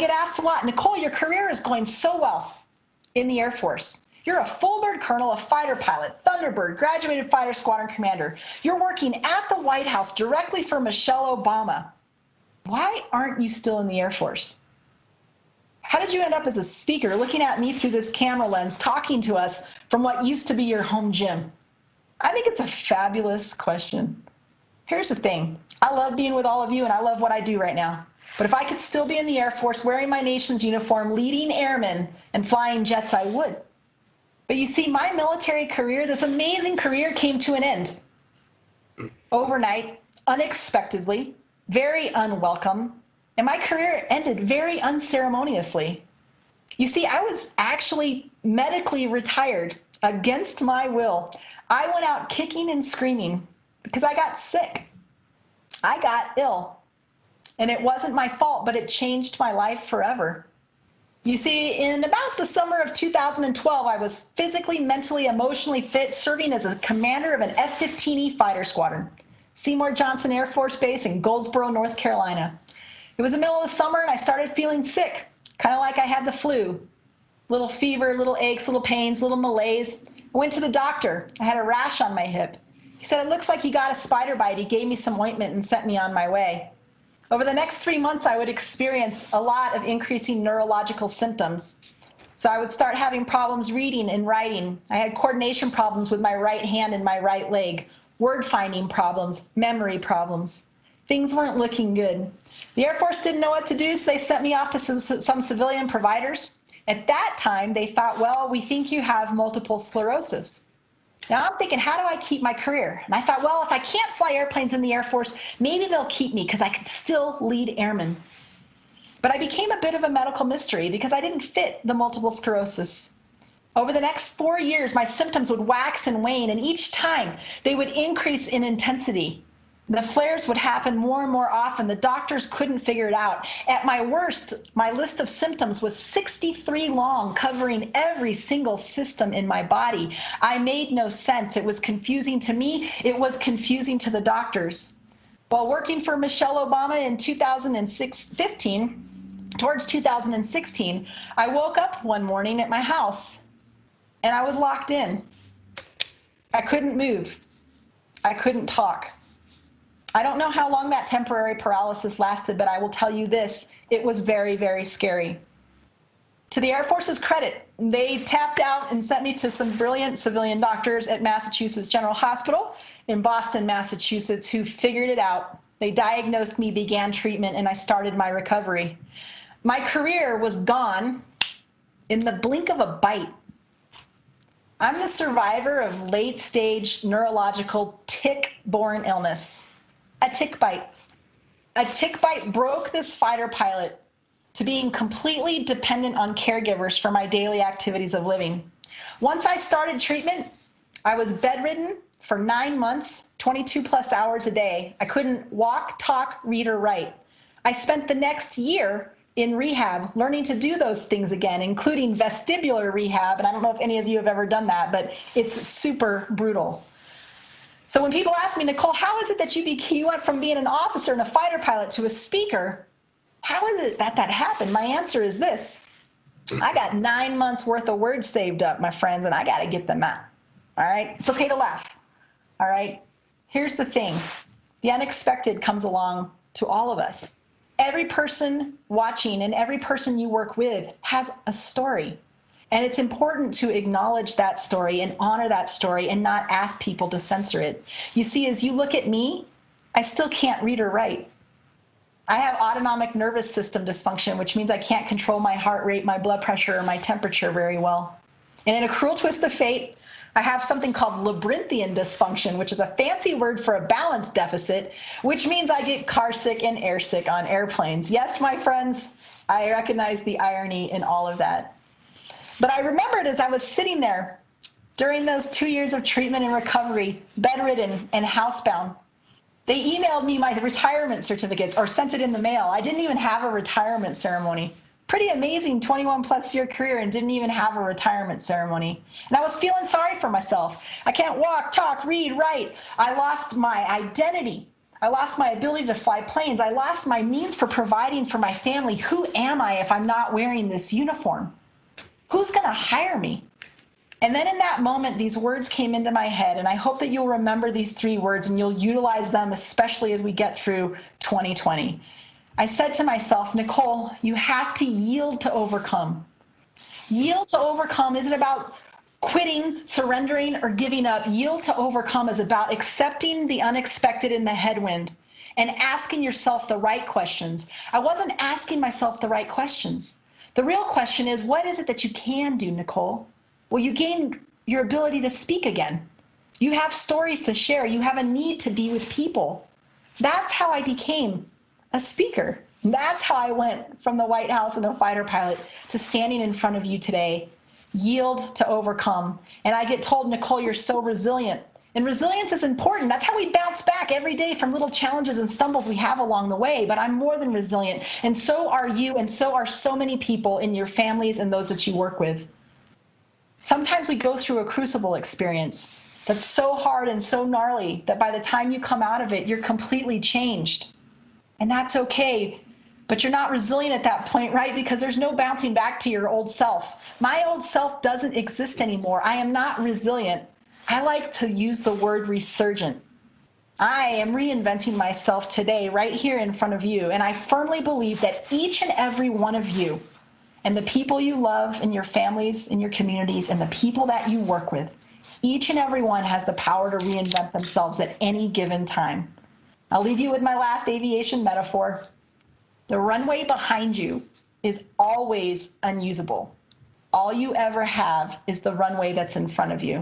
get asked a lot, Nicole, your career is going so well in the Air Force. You're a full bird colonel, a fighter pilot, Thunderbird, graduated fighter squadron commander. You're working at the White House directly for Michelle Obama. Why aren't you still in the Air Force? How did you end up as a speaker, looking at me through this camera lens, talking to us from what used to be your home gym? I think it's a fabulous question. Here's the thing. I love being with all of you, and I love what I do right now. But if I could still be in the Air Force, wearing my nation's uniform, leading airmen, and flying jets, I would. But you see, my military career, this amazing career, came to an end. Overnight, unexpectedly, very unwelcome, and my career ended very unceremoniously. You see, I was actually medically retired against my will. I went out kicking and screaming because I got sick. I got ill. And it wasn't my fault, but it changed my life forever. You see, in about the summer of 2012, I was physically, mentally, emotionally fit, serving as a commander of an F-15E fighter squadron, Seymour Johnson Air Force Base in Goldsboro, North Carolina. It was the middle of the summer, and I started feeling sick, kind of like I had the flu. Little fever, little aches, little pains, little malaise. I went to the doctor. I had a rash on my hip. He said, it looks like you got a spider bite. He gave me some ointment and sent me on my way. Over the next 3 months, I would experience a lot of increasing neurological symptoms. So I would start having problems reading and writing. I had coordination problems with my right hand and my right leg, word finding problems, memory problems. Things weren't looking good. The Air Force didn't know what to do, so they sent me off to some civilian providers. At that time, they thought, well, we think you have multiple sclerosis. Now I'm thinking, how do I keep my career? And I thought, well, if I can't fly airplanes in the Air Force, maybe they'll keep me because I can still lead airmen. But I became a bit of a medical mystery because I didn't fit the multiple sclerosis. Over the next 4 years, my symptoms would wax and wane, and each time they would increase in intensity. The flares would happen more and more often. The doctors couldn't figure it out. At my worst, my list of symptoms was 63 long, covering every single system in my body. I made no sense. It was confusing to me. It was confusing to the doctors. While working for Michelle Obama in 2015, towards 2016, I woke up one morning at my house, and I was locked in. I couldn't move. I couldn't talk. I don't know how long that temporary paralysis lasted, but I will tell you this, it was very, very scary. To the Air Force's credit, they tapped out and sent me to some brilliant civilian doctors at Massachusetts General Hospital in Boston, Massachusetts, who figured it out. They diagnosed me, began treatment, and I started my recovery. My career was gone in the blink of a bite. I'm the survivor of late-stage neurological tick-borne illness. A tick bite. A tick bite broke this fighter pilot to being completely dependent on caregivers for my daily activities of living. Once I started treatment, I was bedridden for 9 months, 22 plus hours a day. I couldn't walk, talk, read, or write. I spent the next year in rehab learning to do those things again, including vestibular rehab. And I don't know if any of you have ever done that, but it's super brutal. So when people ask me, Nicole, how is it that you went from being an officer and a fighter pilot to a speaker? How is it that happened? My answer is this. I got 9 months worth of words saved up, my friends, and I got to get them out. All right? It's okay to laugh. All right? Here's the thing. The unexpected comes along to all of us. Every person watching and every person you work with has a story. And it's important to acknowledge that story and honor that story and not ask people to censor it. You see, as you look at me, I still can't read or write. I have autonomic nervous system dysfunction, which means I can't control my heart rate, my blood pressure, or my temperature very well. And in a cruel twist of fate, I have something called labyrinthian dysfunction, which is a fancy word for a balance deficit, which means I get car sick and air sick on airplanes. Yes, my friends, I recognize the irony in all of that. But I remembered as I was sitting there during those 2 years of treatment and recovery, bedridden and housebound, they emailed me my retirement certificates or sent it in the mail. I didn't even have a retirement ceremony. Pretty amazing 21 plus year career and didn't even have a retirement ceremony. And I was feeling sorry for myself. I can't walk, talk, read, write. I lost my identity. I lost my ability to fly planes. I lost my means for providing for my family. Who am I if I'm not wearing this uniform? Who's going to hire me? And then in that moment, these words came into my head, and I hope that you'll remember these 3 words and you'll utilize them, especially as we get through 2020. I said to myself, Nicole, you have to yield to overcome. Yield to overcome isn't about quitting, surrendering, or giving up. Yield to overcome is about accepting the unexpected in the headwind and asking yourself the right questions. I wasn't asking myself the right questions. The real question is, what is it that you can do, Nicole? Well, you gained your ability to speak again. You have stories to share. You have a need to be with people. That's how I became a speaker. That's how I went from the White House and a fighter pilot to standing in front of you today. Yield to overcome. And I get told, Nicole, you're so resilient. And resilience is important. That's how we bounce back every day from little challenges and stumbles we have along the way. But I'm more than resilient. And so are you, and so are so many people in your families and those that you work with. Sometimes we go through a crucible experience that's so hard and so gnarly that by the time you come out of it, you're completely changed. And that's okay. But you're not resilient at that point, right? Because there's no bouncing back to your old self. My old self doesn't exist anymore. I am not resilient. I like to use the word resurgent. I am reinventing myself today, right here in front of you. And I firmly believe that each and every one of you and the people you love in your families, in your communities, and the people that you work with, each and every one has the power to reinvent themselves at any given time. I'll leave you with my last aviation metaphor. The runway behind you is always unusable. All you ever have is the runway that's in front of you.